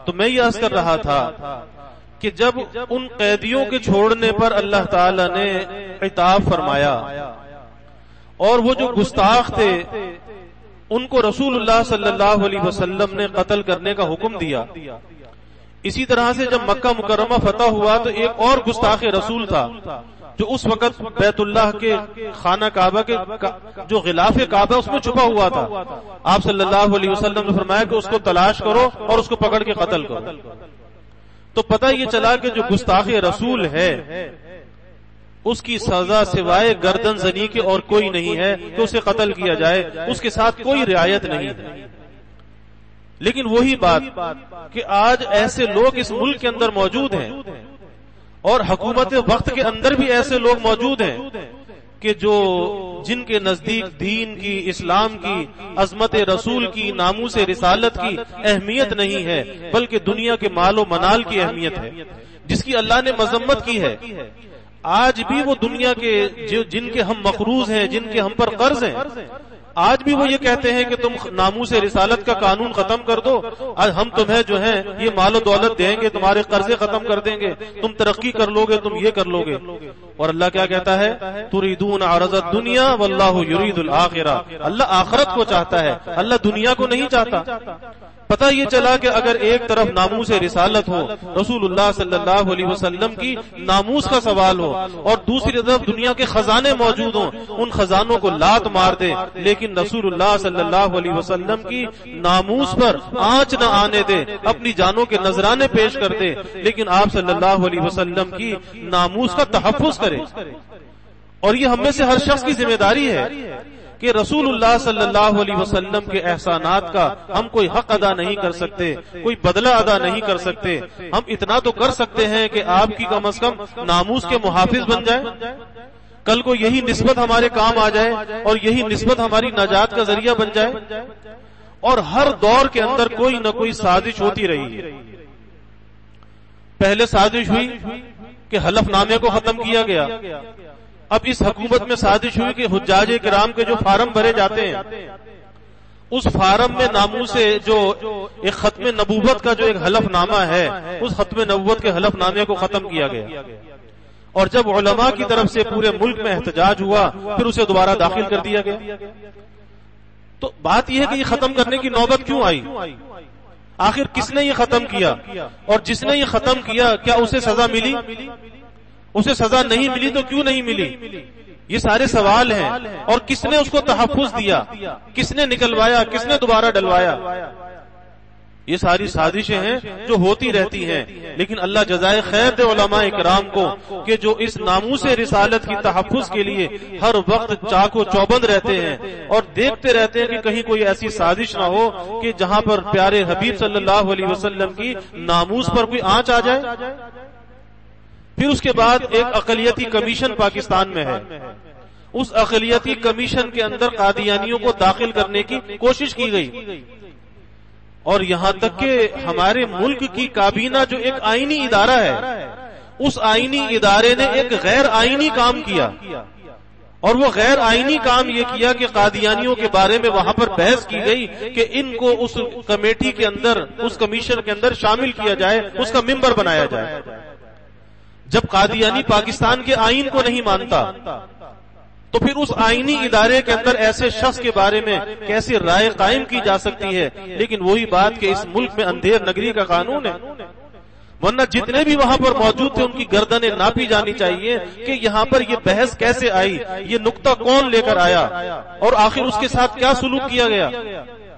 تو میں یہ عرض کر رہا تھا کہ جب ان قیدیوں کے چھوڑنے پر اللہ تعالی نے عتاب فرمایا اور وہ جو گستاخ تھے ان کو رسول اللہ صلی اللہ علیہ وسلم نے قتل کرنے کا حکم دیا، اسی طرح سے جب مکہ مکرمہ فتح ہوا تو ایک اور گستاخ رسول تھا جو اس وقت بیت اللہ کے خانہ کعبہ کے جو غلاف کعبہ اس میں چھپا ہوا تھا. آپ صلی اللہ علیہ وسلم نے فرمایا کہ اس کو تلاش کرو اور اس کو پکڑ کے قتل کرو. تو پتہ یہ چلا کہ جو گستاخ رسول ہے اس کی سزا سوائے گردن زنی کے اور کوئی نہیں ہے کہ اسے قتل کیا جائے، اس کے ساتھ کوئی رعایت نہیں ہے. لیکن وہی بات کہ آج ایسے لوگ اس ملک کے اندر موجود ہیں اور حکومت وقت کے اندر بھی ایسے لوگ موجود ہیں کہ جن کے نزدیک دین کی، اسلام کی، عظمت رسول کی، ناموس رسالت کی اہمیت نہیں ہے بلکہ دنیا کے مال و منال کی اہمیت ہے جس کی اللہ نے مذمت کی ہے. آج بھی وہ دنیا کے جن کے ہم مقروض ہیں، جن کے ہم پر قرض ہیں، آج بھی وہ یہ کہتے ہیں کہ تم ناموس رسالت کا قانون ختم کر دو، آج ہم تمہیں جو ہے یہ مال و دولت دیں گے، تمہارے قرضے ختم کر دیں گے، تم ترقی کر لو گے، تم یہ کر لو گے. اور اللہ کیا کہتا ہے؟ تریدون عرض الدنیا واللہ یرید الآخرہ. اللہ آخرت کو چاہتا ہے، اللہ دنیا کو نہیں چاہتا. پتہ یہ چلا کہ اگر ایک طرف ناموس رسالت ہو، رسول اللہ صلی اللہ علیہ وسلم کی ناموس کا سوال ہو، اور دوسری طرف دنیا کے خزانے موجود ہوں، ان خزانوں کو لات مار دے لیکن رسول اللہ صلی اللہ علیہ وسلم کی ناموس پر آنچ نہ آنے دے، اپنی جانوں کے نذرانے پیش کر دے لیکن آپ صلی اللہ علیہ وسلم کی ناموس کا تحفظ کرے. اور یہ ہم میں سے ہر شخص کی ذمہ داری ہے کہ رسول اللہ صلی اللہ علیہ وسلم کے احسانات کا ہم کوئی حق ادا نہیں کر سکتے، کوئی بدلہ ادا نہیں کر سکتے. ہم اتنا تو کر سکتے ہیں کہ آپ کی کم از کم ناموس کے محافظ بن جائے، کل کو یہی نسبت ہمارے کام آ جائے اور یہی نسبت ہماری نجات کا ذریعہ بن جائے. اور ہر دور کے اندر کوئی نہ کوئی سازش ہوتی رہی ہے. پہلے سازش ہوئی کہ حلف نامے کو ختم کیا گیا. اب اس حکومت میں سازش ہوئی کہ حجاج کرام کے جو فارم بھرے جاتے ہیں اس فارم میں ناموس سے جو ایک ختم نبوت کا جو ایک حلف نامہ ہے اس ختم نبوت کے حلف نامے کو ختم کیا گیا. اور جب علماء کی طرف سے پورے ملک میں احتجاج ہوا پھر اسے دوبارہ داخل کر دیا گیا. تو بات یہ ہے کہ یہ ختم کرنے کی نوبت کیوں آئی؟ آخر کس نے یہ ختم کیا؟ اور جس نے یہ ختم کیا کیا اسے سزا ملی؟ اسے سزا نہیں ملی تو کیوں نہیں ملی؟ یہ سارے سوال ہیں. اور کس نے اس کو تحفظ دیا؟ کس نے نکلوایا؟ کس نے دوبارہ ڈلوایا؟ یہ ساری سازشیں ہیں جو ہوتی رہتی ہیں. لیکن اللہ جزائے خیر دے علماء اکرام کو کہ جو اس ناموس رسالت کی تحفظ کے لیے ہر وقت چاق و چوبند رہتے ہیں اور دیکھتے رہتے ہیں کہ کہیں کوئی ایسی سازش نہ ہو کہ جہاں پر پیارے حبیب صلی اللہ علیہ وسلم کی ناموس پر کوئی آنچ آ جائے. پھر اس کے بعد ایک اقلیتی کمیشن پاکستان میں ہے. اس اقلیتی کمیشن کے اندر قادیانیوں کو داخل کرنے کی کوشش کی گئی اور یہاں تک کہ ہمارے ملک کی کابینہ جو ایک آئینی ادارہ ہے اس آئینی ادارے نے ایک غیر آئینی کام کیا. اور وہ غیر آئینی کام یہ کیا کہ قادیانیوں کے بارے میں وہاں پر بحث کی گئی کہ ان کو اس کمیٹی کے اندر، اس کمیشن کے اندر شامل کیا جائے، اس کا ممبر بنایا جائے. جب قادیانی پاکستان کے آئین کو نہیں مانتا تو پھر اس آئینی ادارے کے اندر ایسے شخص کے بارے میں کیسے رائے قائم کی جا سکتی ہے؟ لیکن وہی بات کہ اس ملک میں اندھیر نگری کا قانون ہے، ورنہ جتنے بھی وہاں پر موجود تھے ان کی گردنیں ناپی جانی چاہیے کہ یہاں پر یہ بحث کیسے آئی، یہ نقطہ کون لے کر آیا اور آخر اس کے ساتھ کیا سلوک کیا گیا.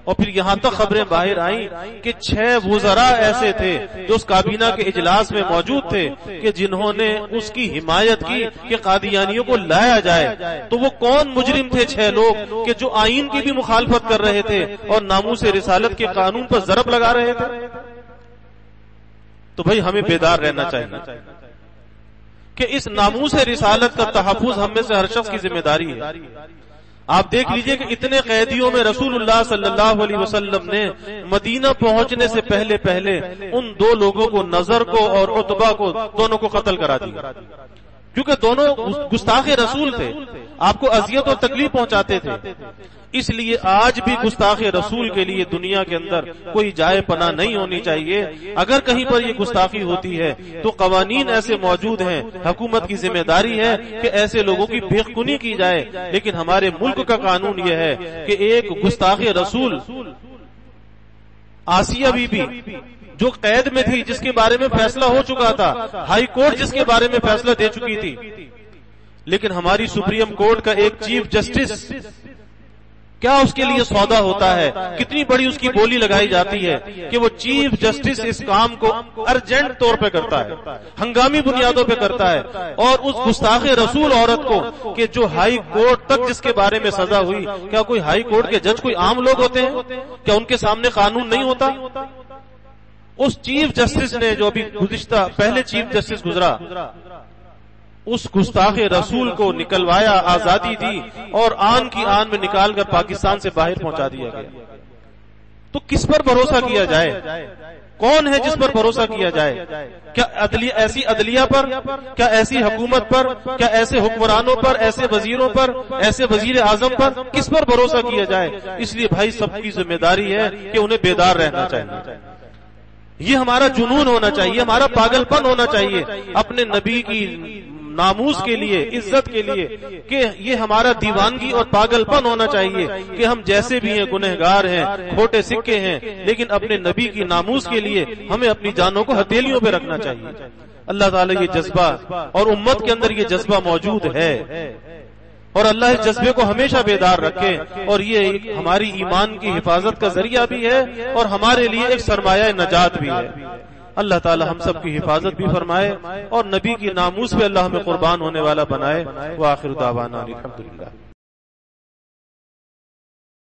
اور پھر یہاں تک خبریں باہر آئیں کہ 6 وزراء ایسے تھے جو اس کابینہ کے اجلاس میں موجود تھے کہ جنہوں نے اس کی حمایت کی کہ قادیانیوں کو لایا جائے. تو وہ کون مجرم تھے 6 لوگ کہ جو آئین کی بھی مخالفت کر رہے تھے اور ناموس رسالت کے قانون پر ضرب لگا رہے تھے. تو بھائی ہمیں بیدار رہنا چاہیے کہ اس ناموس رسالت کا تحفظ ہم میں سے ہر شخص کی ذمہ داری ہے. آپ دیکھ لیجئے کہ اتنے قیدیوں میں رسول اللہ صلی اللہ علیہ وسلم نے مدینہ پہنچنے سے پہلے ان 2 لوگوں کو، نظر کو اور عتبہ کو، دونوں کو قتل کرا دیا کیونکہ دونوں گستاخ رسول تھے، آپ کو اذیت اور تکلیف پہنچاتے تھے. اس لیے آج بھی گستاخ رسول کے لیے دنیا کے اندر کوئی جائے پناہ نہیں ہونی چاہیے. اگر کہیں پر یہ گستاخی ہوتی ہے تو قوانین ایسے موجود ہیں، حکومت کی ذمہ داری ہے کہ ایسے لوگوں کی بےخونی کی جائے. لیکن ہمارے ملک کا قانون یہ ہے کہ ایک گستاخ رسول آسیہ بی بی جو قید میں تھی، جس کے بارے میں فیصلہ ہو چکا تھا، ہائی کورٹ جس کے بارے میں فیصلہ دے چکی تھی، لیکن ہماری سپریم کورٹ کا ایک چیف جسٹس کیا اس کے لیے سودا ہوتا ہے، کتنی بڑی اس کی بولی لگائی جاتی ہے کہ وہ چیف جسٹس اس کام کو ارجنٹ طور پہ کرتا ہے، ہنگامی بنیادوں پہ کرتا ہے. اور اس گستاخ رسول عورت کو کہ جو ہائی کورٹ تک جس کے بارے میں سزا ہوئی، کیا کوئی ہائی کورٹ کے جج کوئی عام لوگ ہوتے ہیں؟ کیا ان کے سامنے قانون نہیں ہوتا؟ اس چیف جسٹس نے جو ابھی گزشتہ پہلے چیف جسٹس گزرا، اس گستاخ رسول کو نکلوایا، آزادی دی اور آن کی آن میں نکال کر پاکستان سے باہر پہنچا دیا گیا. تو کس پر بھروسہ کیا جائے؟ کون ہے جس پر بھروسہ کیا جائے؟ کیا ایسی عدلیہ پر؟ کیا ایسی حکومت پر؟ کیا ایسے حکمرانوں پر، ایسے وزیروں پر، ایسے وزیر اعظم پر؟ کس پر بھروسہ کیا جائے؟ اس لیے بھائی سب کی ذمہ داری ہے کہ انہیں بیدار رہنا چاہیے. یہ ہمارا جنون ہونا چاہیے، ہمارا پاگل پن ہونا چاہیے اپنے نبی کی ناموس کے لیے، عزت کے لیے، کہ یہ ہمارا دیوانگی اور پاگل پن ہونا چاہیے کہ ہم جیسے بھی ہیں گنہگار ہیں، کھوٹے سکے ہیں، لیکن اپنے نبی کی ناموس کے لیے ہمیں اپنی جانوں کو ہتھیلیوں پہ رکھنا چاہیے. اللہ تعالیٰ یہ جذبہ اور امت کے اندر یہ جذبہ موجود ہے، اور اللہ اس جذبے کو ہمیشہ بیدار رکھے. اور یہ ہماری ایمان کی حفاظت کا ذریعہ بھی ہے اور ہمارے لیے ایک سرمایہ نجات بھی ہے. اللہ تعالی ہم سب کی حفاظت بھی فرمائے اور نبی کی ناموس پہ اللہ ہمیں قربان ہونے والا بنائے. وآخر دعوانا الحمدللہ.